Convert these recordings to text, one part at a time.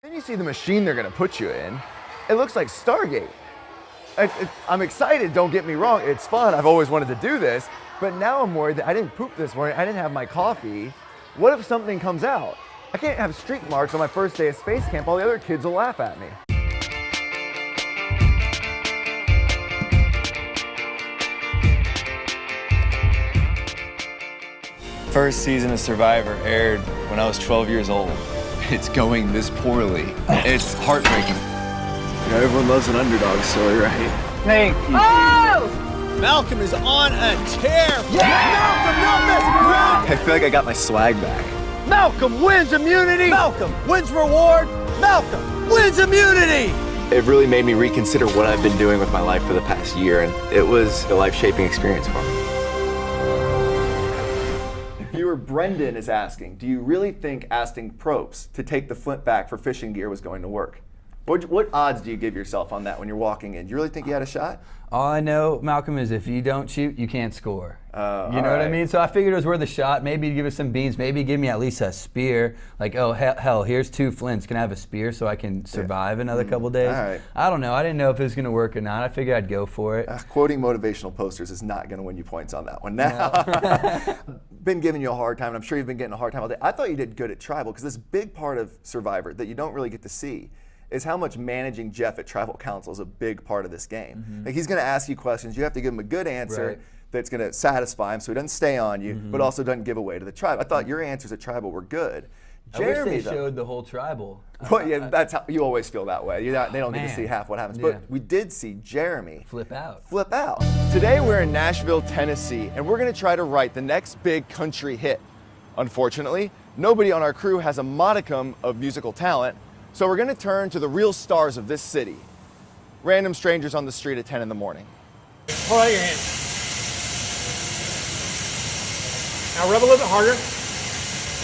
Then you see the machine they're gonna put you in. It looks like Stargate. I'm excited, don't get me wrong, it's fun, I've always wanted to do this, but now I'm worried that I didn't poop this morning, I didn't have my coffee. What if something comes out? I can't have streak marks on my first day of space camp, all the other kids will laugh at me. First season of Survivor aired when I was 12 years old. It's going this poorly. It's heartbreaking. You know, everyone loves an underdog story, right? Thank you. Oh! Malcolm is on a tear. Yeah! Malcolm, not messing around! I feel like I got my swag back. Malcolm wins immunity. Malcolm wins reward. Malcolm wins immunity. It really made me reconsider what I've been doing with my life for the past year, and it was a life-shaping experience for me. Viewer Brendan is asking, do you really think asking Probst to take the Flint back for fishing gear was going to work? What odds do you give yourself on that when you're walking in? Do you really think you had a shot? All I know, Malcolm, is if you don't shoot, you can't score. You know what I right. mean? So I figured it was worth a shot. Maybe give us some beans. Maybe give me at least a spear. Like, oh, hell, here's 2 flints. Can I have a spear so I can survive another couple days? All right. I don't know. I didn't know if it was going to work or not. I figured I'd go for it. Quoting motivational posters is not going to win you points on that one. Now, been giving you a hard time, and I'm sure you've been getting a hard time all day. I thought you did good at Tribal, because this big part of Survivor that you don't really get to see is how much managing Jeff at Tribal Council is a big part of this game. Like, he's going to ask you questions. You have to give him a good answer that's going to satisfy him so he doesn't stay on you, but also doesn't give away to the tribe. I thought your answers at Tribal were good. Jeremy, I wish they showed the whole Tribal. Well, yeah, that's how you always feel that way. They don't get to see half what happens. Yeah. But we did see Jeremy Flip out. flip out. Today we're in Nashville, Tennessee, and we're going to try to write the next big country hit. Unfortunately, nobody on our crew has a modicum of musical talent, so we're going to turn to the real stars of this city. Random strangers on the street at 10 in the morning. Hold out your hand. Now rub a little bit harder.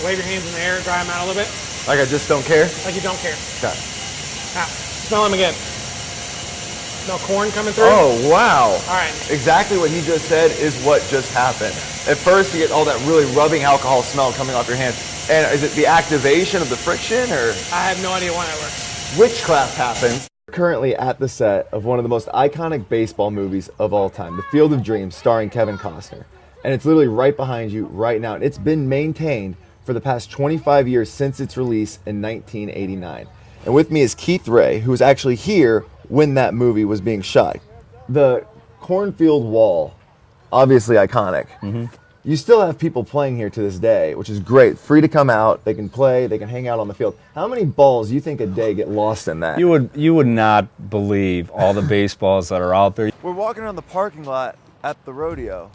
Wave your hands in the air, dry them out a little bit. Like I just don't care? Like you don't care. Okay. Now, smell them again. Smell corn coming through? Oh, wow. All right. Exactly what he just said is what just happened. At first you get all that really rubbing alcohol smell coming off your hands. And is it the activation of the friction, or? I have no idea why that works. Witchcraft happens. Currently at the set of one of the most iconic baseball movies of all time, The Field of Dreams, starring Kevin Costner. And it's literally right behind you right now. And it's been maintained for the past 25 years since its release in 1989. And with me is Keith Ray, who was actually here when that movie was being shot. The cornfield wall, obviously iconic. You still have people playing here to this day, which is great. Free to come out, they can play, they can hang out on the field. How many balls do you think a day get lost in that? You would not believe all the baseballs that are out there. We're walking around the parking lot at the rodeo.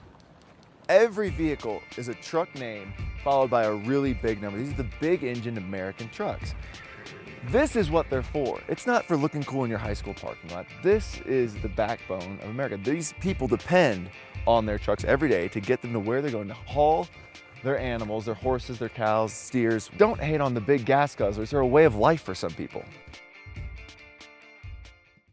Every vehicle is a truck name followed by a really big number. These are the big engine American trucks. This is what they're for. It's not for looking cool in your high school parking lot. This is the backbone of America. These people depend on their trucks every day to get them to where they're going to haul their animals, their horses, their cows, steers. Don't hate on the big gas guzzlers. They're a way of life for some people.